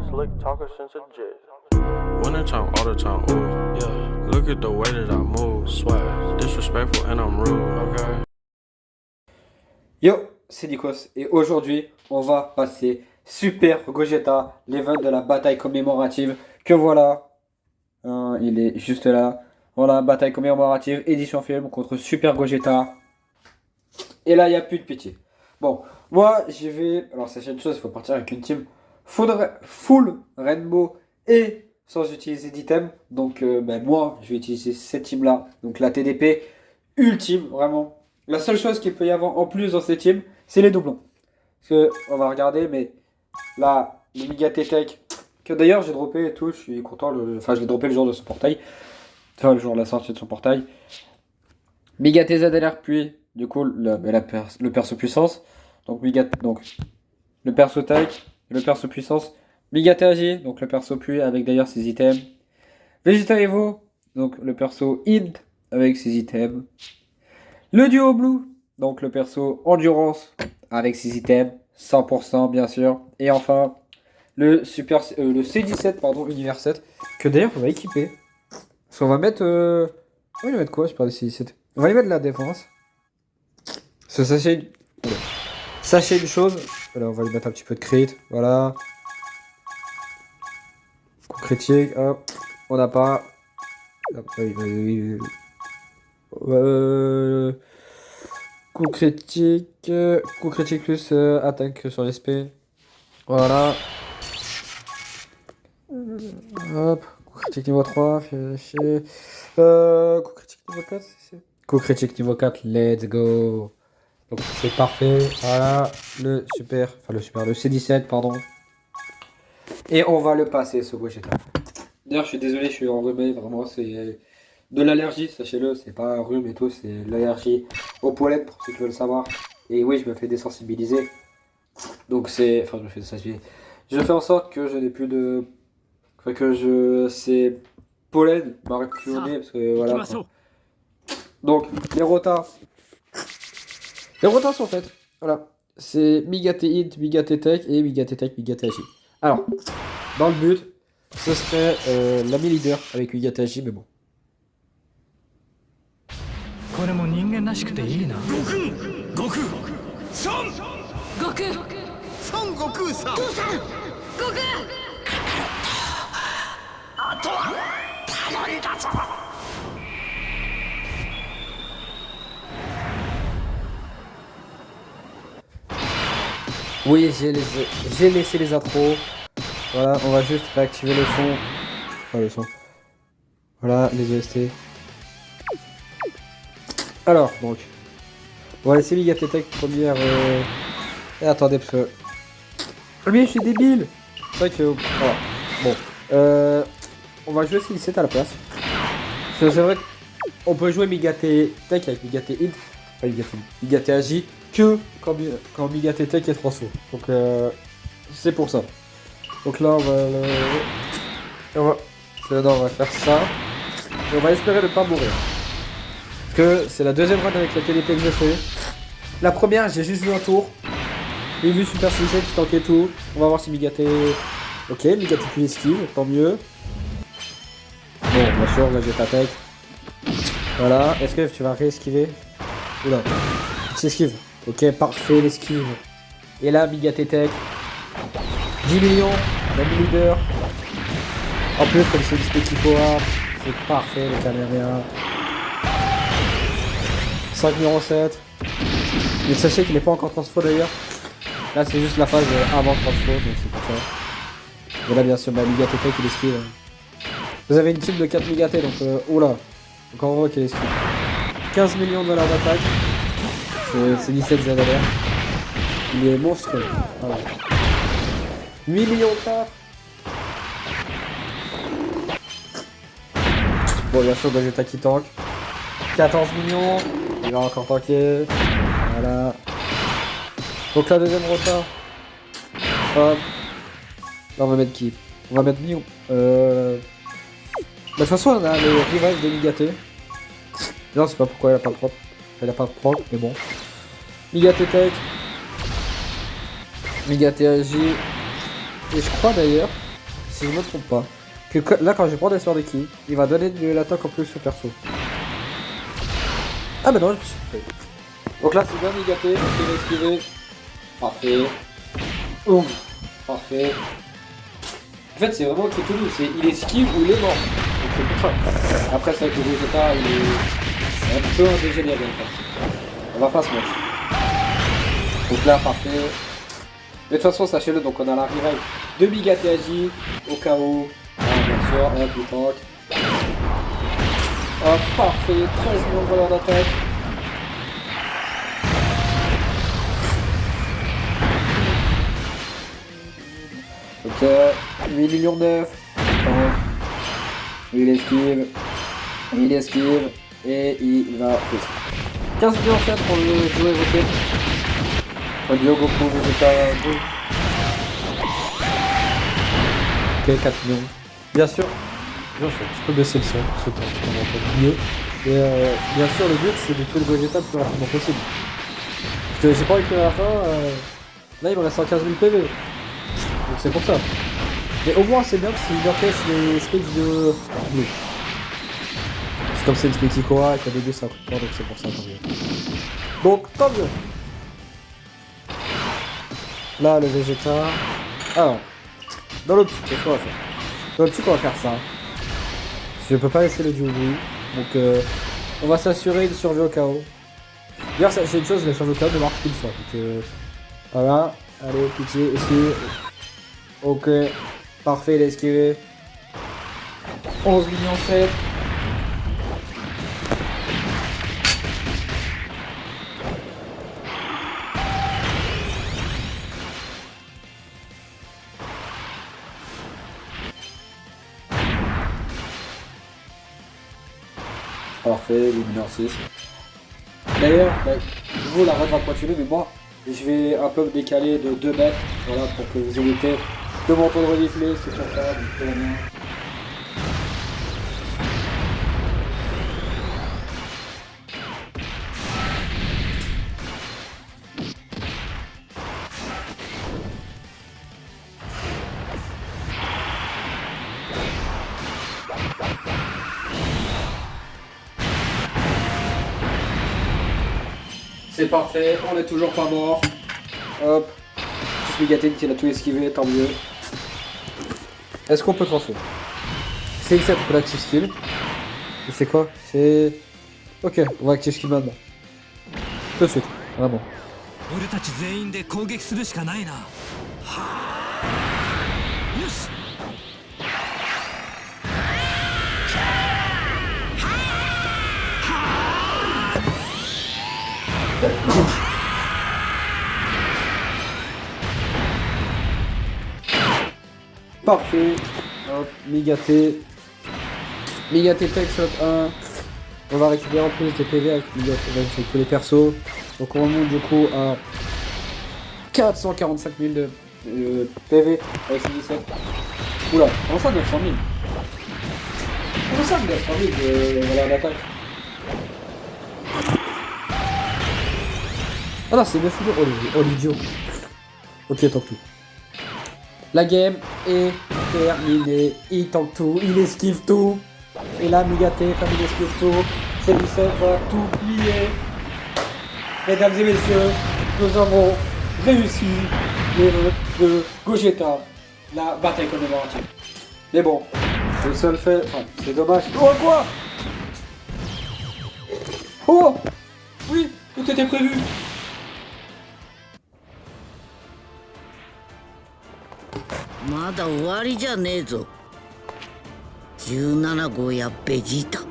slick talker since a jet. Winter time, all the time, ooh, yeah. Look at the way that I move, swag, disrespectful and I'm rude, okay. Yo, c'est Nikos et aujourd'hui on va passer Super Gogeta, l'event de la bataille commémorative que voilà, il est juste là, voilà, bataille commémorative, édition film contre Super Gogeta et là il n'y a plus de pitié. Bon, moi j'y vais, alors sachez une chose, il faut partir avec une team full Rainbow et sans utiliser d'item, donc moi je vais utiliser cette team là, donc la TDP ultime vraiment. La seule chose qu'il peut y avoir en plus dans cette team, c'est les doublons. Parce que, on va regarder, mais là, le Mega Tech, que d'ailleurs j'ai droppé et tout, je suis content. Enfin, je l'ai droppé le jour de son portail. Enfin, le jour de la sortie de son portail. Mega TZLR, puis, du coup, le perso puissance. Donc, le perso tech, le perso puissance. Mega TAG, donc le perso puis avec d'ailleurs ses items. Vegeta Evo, donc le perso int avec ses items. Le duo blue, donc le perso endurance avec ses items, 100% bien sûr. Et enfin, le C17, pardon, univers 7, que d'ailleurs on va équiper. Parce qu'on va mettre... On va lui mettre quoi, je parle de C17. On va lui mettre la défense. Sachez une chose. Voilà, on va lui mettre un petit peu de crit, voilà. Coup critique, hop. On n'a pas... Coup critique plus attaque sur l'SP. Voilà. Hop, coup critique niveau 3, vérifier. Coup critique niveau 4, coup critique niveau 4, let's go. Donc c'est parfait. Voilà, le C17, pardon. Et on va le passer, ce Gogeta. D'ailleurs, je suis désolé, je suis enrhumé, vraiment, c'est de l'allergie, sachez-le, c'est pas un rhume et tout, c'est l'allergie au pollen, pour ceux qui veulent le savoir. Et oui, je me fais désensibiliser. Donc c'est... Enfin, je me fais désensibiliser. Je fais en sorte que je n'ai plus de... Enfin, c'est pollen m'a plus au nez, parce que voilà. Quoi. Donc, les rotas. Les rotas sont faites. Voilà. C'est Migate Int, Migate Tech et Migate Tech, Migate Agi. Alors, dans le but, ce serait l'ami leader avec Migate Agi, mais bon. Oui, j'ai laissé les intros. Voilà, on va juste réactiver le son. Enfin, le son. Voilà, les EST. Alors, donc. On va laisser Migate Tech première. Et attendez, parce que. Mais je suis débile! C'est vrai que. Voilà. Bon. On va jouer C17 à la place. C'est vrai qu'on peut jouer Migate Tech avec Migate Int. Enfin, Migate Agi. Que quand Migate Tech est transfo. Donc c'est pour ça. Donc là on va faire ça. Et on va espérer ne pas mourir. Parce que c'est la deuxième run avec la TDP que je fais. La première j'ai juste vu un tour. J'ai vu Super C17 qui tankait tout. On va voir si Migate... Ok, Migate puis esquive, tant mieux. Bon, bien sûr, là j'ai ta tech. Voilà, est-ce que tu vas réesquiver? Oula, tu esquives. Ok, parfait, l'esquive. Et là, Migate Tech. 10 millions, l'ami leader. En plus, comme c'est XP qu'il faut, c'est parfait, le caméra. 5 millions 7. Mais sachez qu'il n'est pas encore transfo d'ailleurs. Là, c'est juste la phase avant transfo, donc c'est pour ça. Et là, bien sûr, Migate Tech, il esquive. Vous avez une team de 4 Migate, donc oula. Donc en gros, qu'il esquive. 15 millions de dollars d'attaque. C'est 17 ZLR. Il est monstrueux. Voilà. 8 millions de cartes. Bon, bien sûr, Gogeta qui tank. 14 millions. Il va encore tanker. Voilà. Donc la deuxième rota. Hop. Là, on va mettre qui? On va mettre Mion. De toute façon, on a le revive de Migate. Non, c'est pas pourquoi il a pas de propre. Elle a pas de proc, mais bon. Migate Tech. Migate Agi. Et je crois d'ailleurs si je me trompe pas, que là quand je prends des sorts de ki, il va donner de l'attaque en plus au perso. Ah bah non, je me suis trompé. Donc là c'est bien Migaté, il va esquiver. Parfait. Ouf, parfait. En fait c'est vraiment que tout doux, c'est il esquive ou il est mort. Donc c'est pour ça. Après c'est vrai que le Vegeta il est un peu un dégénéré en fait. On va pas se mentir. Donc là parfait. Mais de toute façon sachez-le, donc on a la revive de Migaté Agi au cas où. Ah, bien sûr, hop, il tank. Hop, parfait, 13 millions de valeur d'attaque. Ok, 8 millions 9. Il esquive. Il esquive. Et il va pousser. 15 millions 7 pour le jouer évoqué. Audio Goku Vegeta 2. Ok, 4 millions. Bien sûr. Bien sûr, je peux baisser le son, c'est pas mieux. Et bien sûr, le but c'est de tuer le Vegeta le plus rapidement possible. Parce que j'ai pas envie que à la fin. Là, il me reste 115 000 PV. Donc c'est pour ça. Mais au moins, c'est bien parce qu'il encaisse les specs de bleu. C'est comme c'est une spec Ikora et qu'au début ça coûte pas, donc c'est pour ça tant mieux. Donc, tant mieux. Là, le Vegeta. Alors, dans l'optique, qu'est-ce qu'on va faire? Dans l'optique, on va faire ça. Je peux pas laisser le duo bruit. Donc, on va s'assurer de survie au chaos. D'ailleurs, c'est une chose, la survie au chaos ne marche qu'une fois. Donc, voilà. Allez, pitié, esquive. Ok. Parfait, il a esquivé. 11 millions 7. Parfait, 8 millions 6. D'ailleurs, vous la run va continuer, mais moi, je vais un peu me décaler de 2 mètres, voilà, pour que vous évitez de m'entendre renifler, c'est pour ça, donc tout va bien. C'est parfait, on est toujours pas mort. Hop. Juste Migaté qui a tout esquivé, tant mieux. Est-ce qu'on peut transférer? C'est X7 pour l'active skill. Et c'est quoi? C'est... Ok, on va active skill maintenant. Tout de suite, vraiment. Parfait. Hop, Migaté. Migaté Tech Shot 1. On va récupérer en plus des PV avec Migaté, avec tous les persos. Donc on monte du coup à 445 000 de PV avec ces 17. Oula, comment ça 900 000? Comment ça 900 000 de valeur d'attaque? Ah non, c'est 9 millions. Oh l'idiot. Ok, tant que tout. La game est terminée. Il tank tout, il esquive tout. Et là, Migaté, comme il esquive tout, celui-ci va tout plier. Mesdames et messieurs, nous avons réussi les vœux de Gogeta, la bataille commémorative. Mais bon, le seul fait. Enfin, c'est dommage. Oh quoi? Oh oui, tout était prévu. Mada ouwari ja ne zo. 17号やベジータ。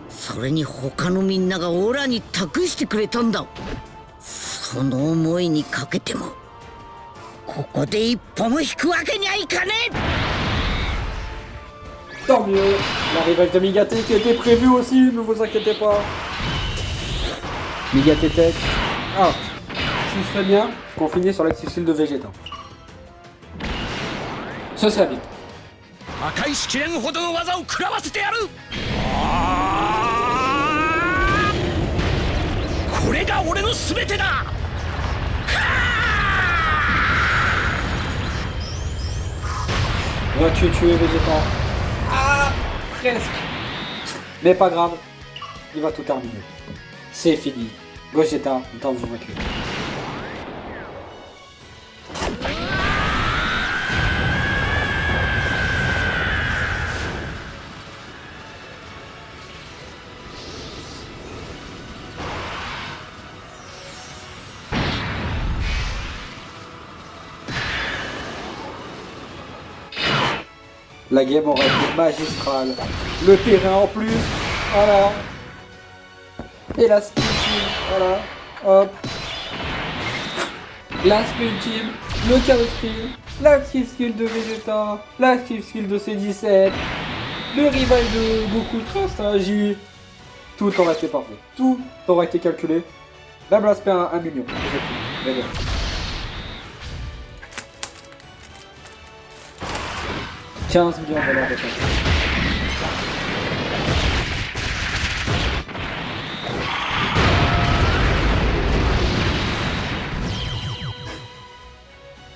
それに他のみんながオラに託してくれたんだ。その思いにかけても、ここで一歩も引くわけにはいかねえ。 Tant mieux, la revive de Migaté qui était prévue aussi, ne vous inquiétez pas. Migaté Tech. Ah, ce serait bien qu'on finisse sur l'active skill de Vegeta. Ce serait bien. 赤い試練ほどの技を食らわせてやる。これが俺の全てだ。Vas-tu tuer Vegeta? Ah, presque. Mais pas grave, il va tout terminer. C'est fini. Gogeta est en vaincu. La game aurait été magistrale. Le terrain en plus. Voilà. Et la spin team. Voilà. Hop. La spin team. Le chaos skill. L'active skill de Vegeta. L'active skill de C17. Le rival de Goku Trastage. Tout aurait été parfait. Tout aurait été calculé. Même l'aspect 1 million. Mais bon. $15 millions de temps.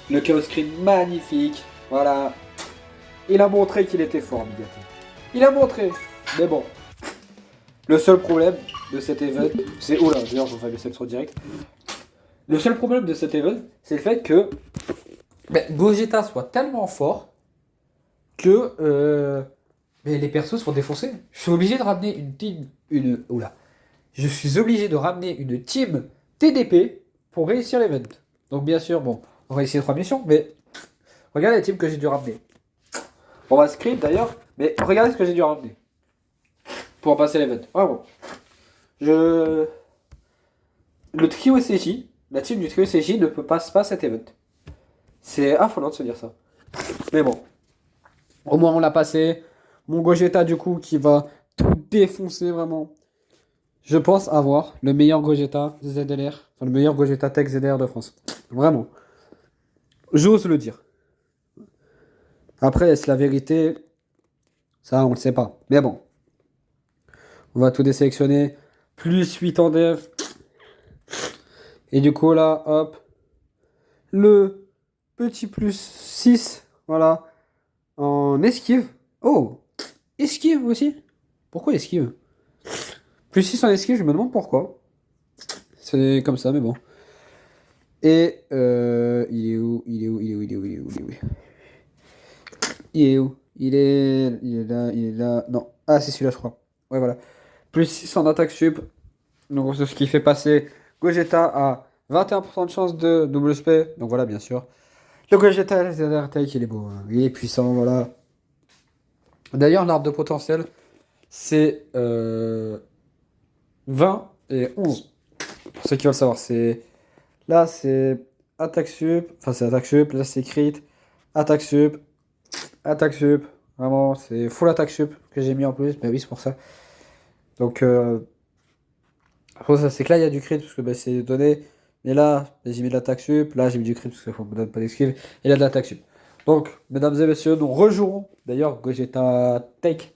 Le chaos screen magnifique. Voilà. Il a montré qu'il était fort, Migate. Il a montré. Mais bon. Le seul problème de cet event, c'est... Oh là, d'ailleurs, j'en fais le sur direct. Le seul problème de cet event, c'est le fait que Gogeta soit tellement fort que mais les persos se font défoncer. Je suis obligé de ramener une team... Je suis obligé de ramener une team TDP pour réussir l'event. Donc bien sûr, bon, on va essayer 3 missions, mais regardez les teams que j'ai dû ramener. On va script d'ailleurs, mais regardez ce que j'ai dû ramener pour passer l'event. Vraiment. Le trio SCJ, la team du trio SCJ ne peut pas cet event. C'est affolant de se dire ça. Mais bon. Au moins on l'a passé. Mon Gogeta du coup qui va tout défoncer vraiment. Je pense avoir le meilleur Gogeta ZLR. Enfin le meilleur Gogeta Tech ZLR de France. Vraiment. J'ose le dire. Après est-ce la vérité? Ça on le sait pas. Mais bon. On va tout désélectionner. Plus 8 en def. Et du coup là, hop. Le petit plus 6. Voilà. En esquive. Oh, esquive aussi. Pourquoi esquive? Plus 6 en esquive, je me demande pourquoi. C'est comme ça, mais bon. Et il est où? Il est où? Il est où? Il est où? Il est où? Il est où? Il est où? Il est là, il est là. Non. Ah, c'est celui-là, je crois. Ouais, voilà. Plus 6 en attaque sup. Donc, ce qui fait passer Gogeta à 21% de chance de double spé. Donc voilà, bien sûr. Le Gogeta ZR Take, il est beau. Hein. Il est puissant, voilà. D'ailleurs, l'arbre de potentiel, c'est 20 et 11. Pour ceux qui veulent savoir, c'est... Là, c'est attaque sup. Enfin, c'est attaque sup. Là, c'est crit. Attaque sup. Attaque sup. Vraiment, c'est full attaque sup que j'ai mis en plus. Mais oui, c'est pour ça. Donc, après, ça, c'est que là, il y a du crit parce que c'est donné. Mais là, j'ai mis de l'attaque sup. Là, j'ai mis du crit parce qu'il faut me donne pas d'esquive. Et là, de l'attaque sup. Donc, mesdames et messieurs, nous rejouerons d'ailleurs Gogeta Tech.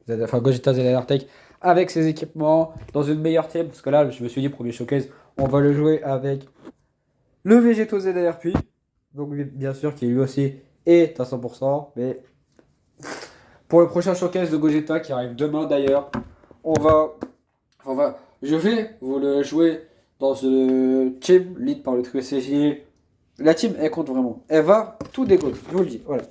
Enfin, Gogeta ZR Tech avec ses équipements dans une meilleure team. Parce que là, je me suis dit, premier showcase, on va le jouer avec le Végéto ZR puis. Donc, bien sûr, qui lui aussi est à 100%. Mais pour le prochain showcase de Gogeta qui arrive demain d'ailleurs, je vais vous le jouer dans une team lead par le trio CJ. La team, elle compte vraiment. Elle va tout dégoter, je vous le dis. Voilà.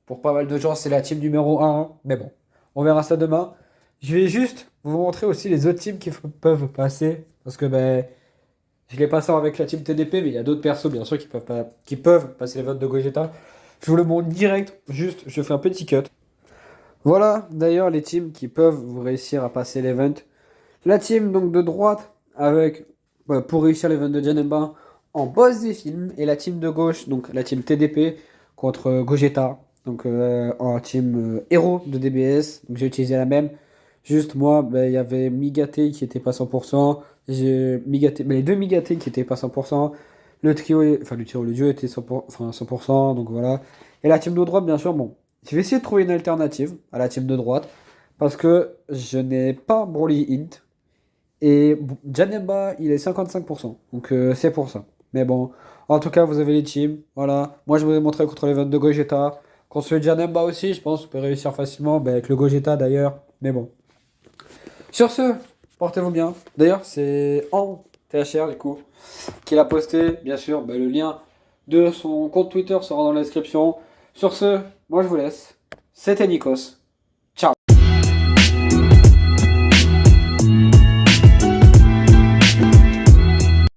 Pour pas mal de gens, c'est la team numéro 1. Mais bon, on verra ça demain. Je vais juste vous montrer aussi les autres teams qui peuvent passer. Parce que je l'ai passé avec la team TDP, mais il y a d'autres persos, bien sûr, qui peuvent passer les votes de Gogeta. Je vous le montre direct. Juste, je fais un petit cut. Voilà, d'ailleurs, les teams qui peuvent vous réussir à passer l'event. La team donc de droite, pour réussir l'event de Janemba en boss des films. Et la team de gauche, donc la team TDP contre Gogeta. Donc en team héros de DBS. Donc j'ai utilisé la même. Juste moi, il y avait Migate qui était pas 100%. Les deux Migate qui étaient pas 100%. Le duo était 100%. Donc voilà. Et la team de droite, bien sûr, bon. Je vais essayer de trouver une alternative à la team de droite. Parce que je n'ai pas Broly Int. Et Janemba, il est 55%. Donc c'est pour ça. Mais bon, en tout cas, vous avez les teams. Voilà. Moi, je vous ai montré contre l'event de Gogeta. Qu'on se fait Janemba aussi, je pense. On peut réussir facilement. Avec le Gogeta d'ailleurs. Mais bon. Sur ce, portez-vous bien. D'ailleurs, c'est en THR du coup qu'il a posté. Bien sûr, le lien de son compte Twitter sera dans la description. Sur ce, moi je vous laisse. C'était Nikos. Ciao.